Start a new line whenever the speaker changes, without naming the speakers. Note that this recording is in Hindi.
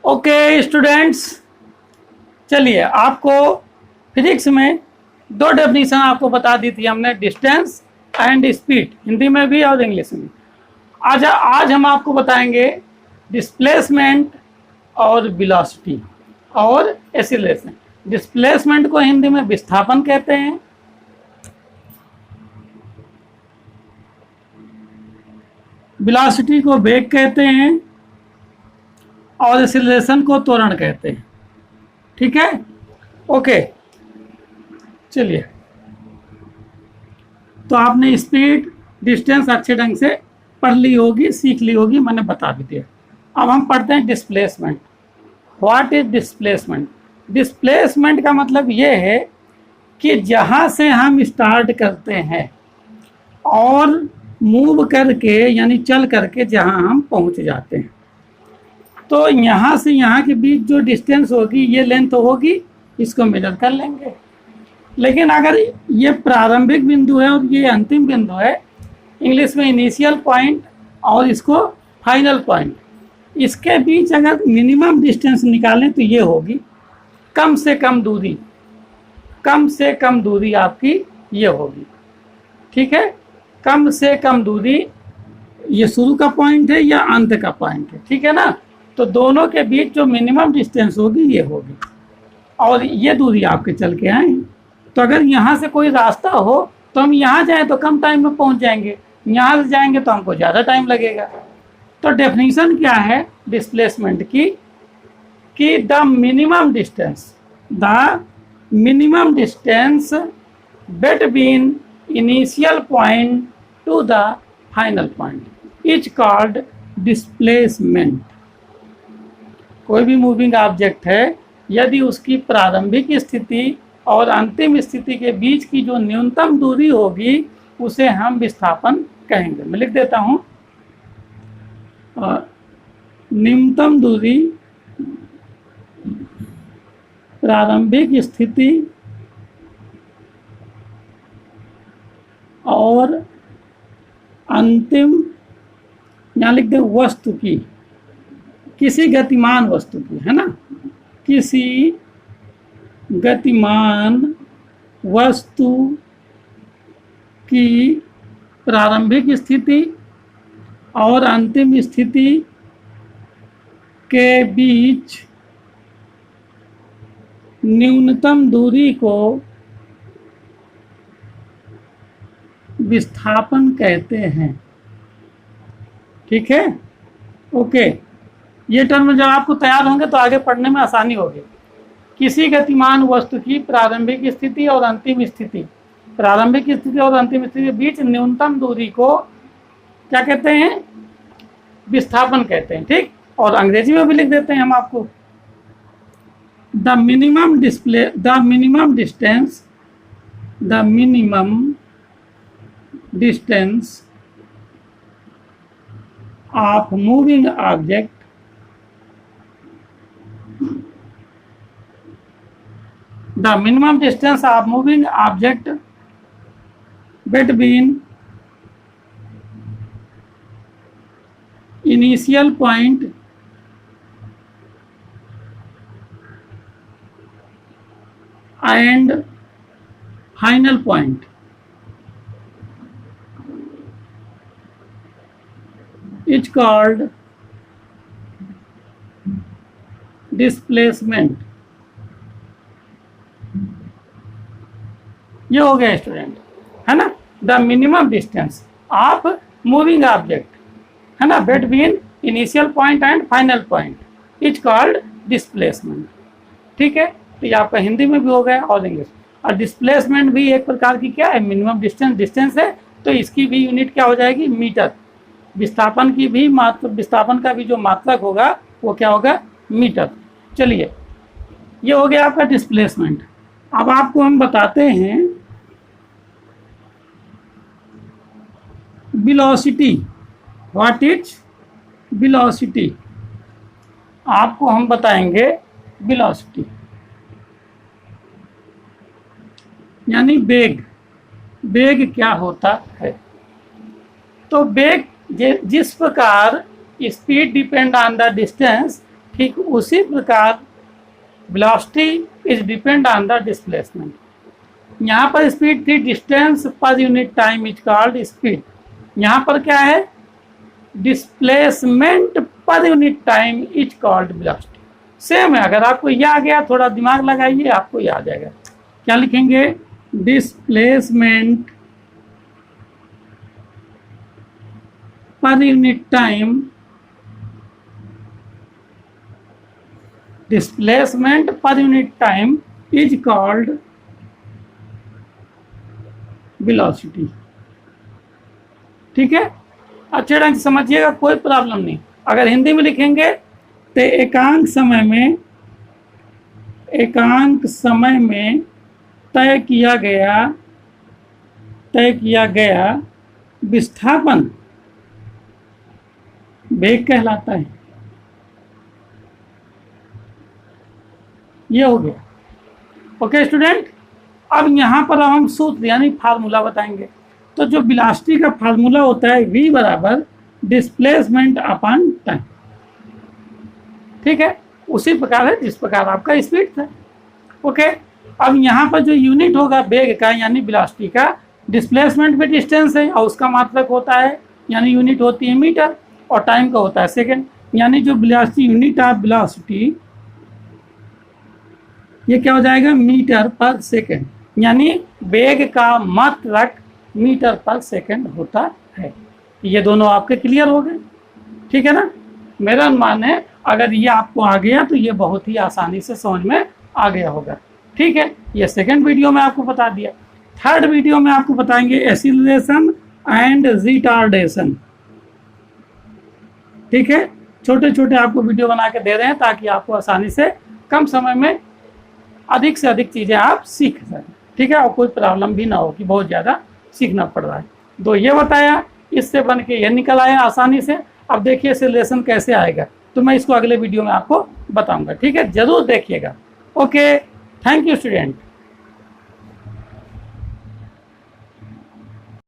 ओके स्टूडेंट्स, चलिए आपको फिजिक्स में दो डेफिनेशन आपको बता दी थी हमने, डिस्टेंस एंड स्पीड, हिंदी में भी और इंग्लिश में। आज हम आपको बताएंगे डिस्प्लेसमेंट और वेलोसिटी और एक्सीलरेशन। डिस्प्लेसमेंट को हिंदी में विस्थापन कहते हैं, वेलोसिटी को वेग कहते हैं और एक्सीलरेशन को त्वरण कहते हैं। ठीक है, ओके। चलिए, तो आपने स्पीड डिस्टेंस अच्छे ढंग से पढ़ ली होगी, सीख ली होगी, मैंने बता भी दिया। अब हम पढ़ते हैं displacement. What is displacement? Displacement का मतलब ये है कि जहाँ से हम स्टार्ट करते हैं और मूव करके यानी चल करके जहाँ हम पहुँच जाते हैं, तो यहाँ से यहाँ के बीच जो डिस्टेंस होगी, ये लेंथ होगी, इसको मेजर कर लेंगे। लेकिन अगर ये प्रारंभिक बिंदु है और ये अंतिम बिंदु है, इंग्लिश में इनिशियल पॉइंट और इसको फाइनल पॉइंट, इसके बीच अगर मिनिमम डिस्टेंस निकालें तो ये होगी कम से कम दूरी, कम से कम दूरी आपकी ये होगी। ठीक है, कम से कम दूरी, ये शुरू का पॉइंट है या अंत का पॉइंट है, ठीक है ना। तो दोनों के बीच जो मिनिमम डिस्टेंस होगी ये होगी, और ये दूरी आपके चल के आए। तो अगर यहाँ से कोई रास्ता हो तो हम यहाँ जाएं तो कम टाइम में पहुँच जाएंगे, यहाँ से जाएंगे तो हमको ज़्यादा टाइम लगेगा। तो डेफिनेशन क्या है डिस्प्लेसमेंट की कि the minimum distance between initial point two the final point is called displacement. कोई भी मूविंग ऑब्जेक्ट है, यदि उसकी प्रारंभिक स्थिति और अंतिम स्थिति के बीच की जो न्यूनतम दूरी होगी उसे हम विस्थापन कहेंगे। मैं लिख देता हूँ, न्यूनतम दूरी, प्रारंभिक स्थिति और अंतिम, यहाँ लिख दे वस्तु की, किसी गतिमान वस्तु की, है ना, किसी गतिमान वस्तु की प्रारंभिक स्थिति और अंतिम स्थिति के बीच न्यूनतम दूरी को विस्थापन कहते हैं। ठीक है, ओके। ये टर्म जब आपको तैयार होंगे तो आगे पढ़ने में आसानी होगी। किसी गतिमान वस्तु की प्रारंभिक स्थिति और अंतिम स्थिति, प्रारंभिक स्थिति और अंतिम स्थिति के बीच न्यूनतम दूरी को क्या कहते हैं? विस्थापन कहते हैं। ठीक, और अंग्रेजी में भी लिख देते हैं हम आपको, the minimum distance of moving object the minimum distance of moving object between initial point and final point is called displacement। ये हो गया स्टूडेंट, है ना। The minimum distance of moving object, है ना, between initial point and final point is called displacement. ठीक है, तो ये आपका हिंदी में भी हो गया और इंग्लिश। और डिस्प्लेसमेंट भी एक प्रकार की क्या है, मिनिमम डिस्टेंस है, तो इसकी भी यूनिट क्या हो जाएगी, मीटर। विस्थापन की भी विस्थापन का भी जो मात्रक होगा वो क्या होगा, मीटर। चलिए, ये हो गया आपका डिस्प्लेसमेंट। अब आपको हम बताते हैं वेलोसिटी। What is velocity? आपको हम बताएंगे वेलोसिटी यानी वेग। वेग क्या होता है? तो वेग जिस प्रकार speed depend on the distance, ठीक उसी प्रकार velocity is depend on the displacement. यहाँ पर स्पीड थी, distance per unit time is called speed. यहाँ पर क्या है, displacement per unit time is called velocity. Same है, अगर आपको ये आ गया थोड़ा दिमाग लगाइए, आपको ये आ जाएगा। क्या लिखेंगे, displacement per unit time, displacement per unit time is called velocity. ठीक है, अच्छे ढंग से समझिएगा, कोई प्रॉब्लम नहीं। अगर हिंदी में लिखेंगे तो एकांक समय में तय किया गया विस्थापन वेग कहलाता है। ये हो गया। ओके स्टूडेंट, अब यहाँ पर हम सूत्र यानी फार्मूला बताएंगे। तो जो वेलोसिटी का फार्मूला होता है v बराबर डिस्प्लेसमेंट अपॉन टाइम। ठीक है, उसी प्रकार है जिस प्रकार आपका स्पीड था। ओके, अब यहाँ पर जो यूनिट होगा वेग का यानी वेलोसिटी का, डिस्प्लेसमेंट भी डिस्टेंस है और उसका मात्रक होता है यानी यूनिट होती है मीटर, और टाइम का होता है सेकेंड। यानी जो वेलोसिटी यूनिट ऑफ वेलोसिटी ये क्या हो जाएगा, मीटर पर सेकेंड, यानी वेग का मात्रक मीटर पर सेकेंड होता है। ये दोनों आपके क्लियर हो गए, ठीक है ना। मेरा अनुमान है अगर ये आपको आ गया तो ये बहुत ही आसानी से समझ में आ गया होगा। ठीक है, ये सेकंड वीडियो में आपको बता दिया। थर्ड वीडियो में आपको बताएंगे एक्सीलरेशन एंड रिटार्डेशन। ठीक है, छोटे छोटे आपको वीडियो बना के दे रहे हैं ताकि आपको आसानी से कम समय में अधिक से अधिक चीज़ें आप सीख सकें। ठीक है, और कोई प्रॉब्लम भी ना हो कि बहुत ज़्यादा सीखना पड़ रहा है। तो ये बताया, इससे बन के ये निकल आया आसानी से। अब देखिए एक्सीलरेशन कैसे आएगा, तो मैं इसको अगले वीडियो में आपको बताऊंगा। ठीक है, जरूर देखिएगा। Okay, thank you student.